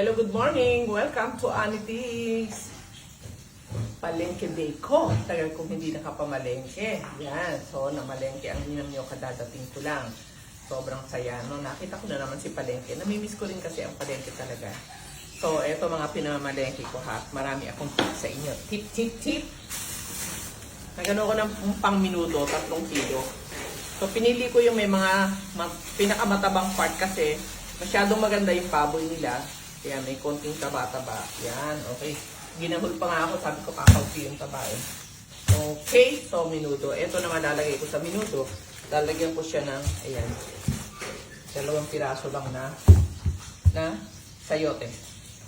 Hello, good morning! Welcome to Anities! Palengke day ko. Tagal kong hindi nakapamalengke. Yan. So, namalengke ang ninyo nyo kadadating ko lang. Sobrang saya. No? Nakita ko na naman si palengke. Namimiss ko rin kasi ang palengke talaga. So, eto mga pinamalengke ko ha. Marami akong tip sa inyo. Tip, tip, tip! Nagano ko ng pang minuto, 3 kilo. So, pinili ko yung may mga pinakamatabang part kasi masyadong maganda yung baboy nila. Kaya may konting taba-taba. Yan, okay. Ginahol pa nga ako, sabi ko kakauti yung taba eh. Okay, so minuto. Ito naman lalagay ko sa minuto. Lalagyan ko siya ng, ayan, 2 piraso lang na sayote.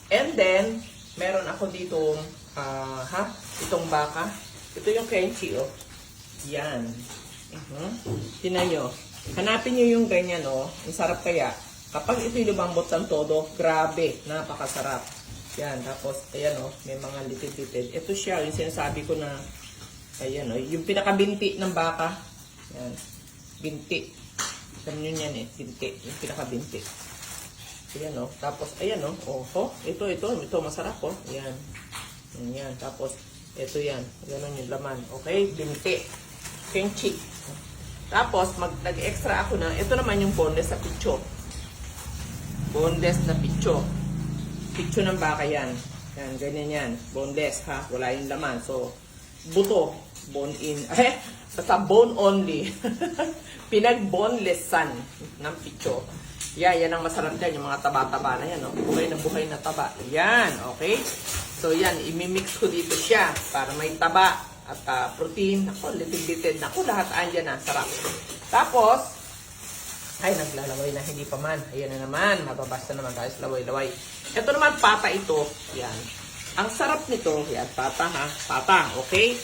And then, meron ako ditong, itong baka. Ito yung kenchi, oh. Yan. Tingnan nyo. Hanapin nyo yung ganyan, oh. Ang sarap kaya. Kapag ito'y lumambot ng todo, grabe, napakasarap. Yan, tapos, ayan o, may mga litid-litid. Ito siya, yung sinasabi ko na, ayan o, yung pinakabinti ng baka. Yan, binti. Alam nyo yan eh, binti, yung pinakabinti. Ayan o, tapos, ayan o, ito, masarap o. Ayan, yan, tapos, ito yan, gano'n yung laman. Okay, binti, kenchi. Tapos, nag-extra ako na, ito naman yung boneless sa picho. Boneless na picho. Picho ng baka yan. Yan, ganyan yan. Boneless ha. Wala yung laman. So, buto. Bone in. Basta bone only. Pinag-bonelessan ng picho. Yan ang masarap dyan. Yung mga taba-taba na yan. No? Buhay na taba. Yan, okay? So, yan. Imimix ko dito siya para may taba at protein. Ako, litid-litid. Ako, lahat andyan na. Sarap. Tapos, ay, naglalaway na, hindi pa man. Ayan na naman, mababasa naman guys, laway-laway. Ito naman, pata ito. Yan. Ang sarap nito, yan, pata ha. Pata, okay?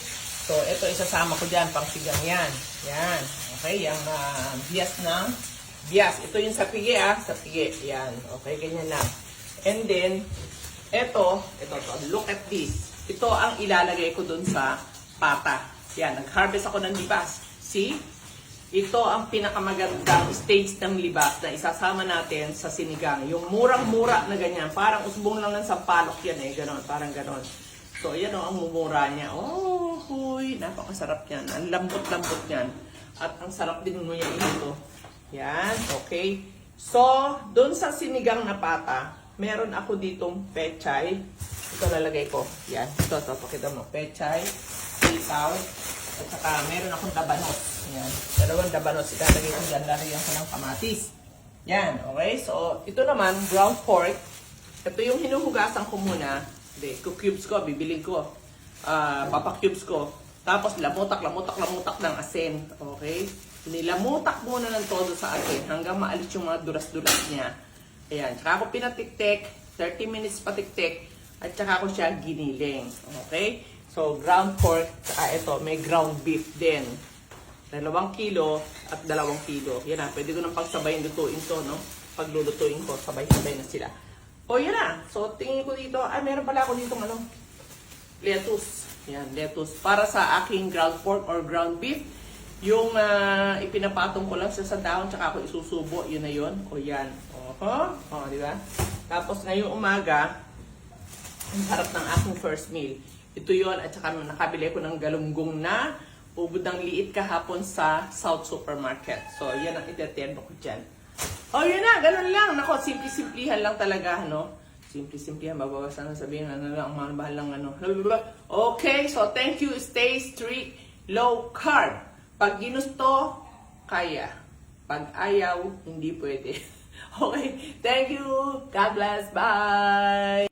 So, ito isasama ko dyan, pang sigang yan. Yan, okay? Yung bias ng bias. Ito yung sapige sapige. Yan, okay? Ganyan lang. And then, ito, look at this. Ito ang ilalagay ko dun sa pata. Yan, nag-harvest ako ng libas. See? Ito ang pinakamagandang stage ng libas na isasama natin sa sinigang. Yung murang-mura na ganyan. Parang usbong lang ng sampalok yan eh. Ganon, parang ganon. So, yan o, ang mumura niya. Oh, huy, napakasarap yan. Ang lambot-lambot yan. At ang sarap din mo yan ito. Yan, okay. So, doon sa sinigang na pata, meron ako ditong pechay. Ito lalagay ko. Yan, ito, pakita mo. Pechay, sitaw, at saka meron akong tabanos. Yan. 2 tabanos. Ilalagay ko dyan. Lalagyan ko ng kamatis. Yan. Okay. So, ito naman, ground pork. Ito yung hinuhugasan ko muna. Hindi, cubes ko. Bibiling ko. Papa-cubes ko. Tapos, lamutak ng asin. Okay. Nilamutak muna ng todo sa asin hanggang maalis yung mga dulas-dulas niya. Ayan. Tsaka ako pinatiktik. 30 minutes patiktik. At tsaka ako siya giniling. Okay. So, ground pork, ito, may ground beef din. 2 kilo at 2 kilo. Yan na, pwede ko nang pagsabayin lutuin to, no? Paglulutuin ko, sabay-sabay na sila. O, yan na. So, tingin ko dito, meron pala ako dito, lettuce. Yan, lettuce. Para sa aking ground pork or ground beef, yung ipinapatong ko lang sa dahon, tsaka ako isusubo, yun na yun. O, yan. Di ba? Tapos, ngayong umaga, ang harap ng aking first meal. Ito yon at saka nakabili ko ng galunggong na ubod ng liit kahapon sa South Supermarket. So, yan ang itetendo ko dyan. O, yun na, ganun lang. Nako, simple-simplihan lang talaga, no? Simple-simplihan, mabawasan na sabihin, ang mahal lang, Okay, so thank you. Stay strict, low carb. Pag ginusto, kaya. Pag ayaw, hindi pwede. Okay, thank you. God bless. Bye!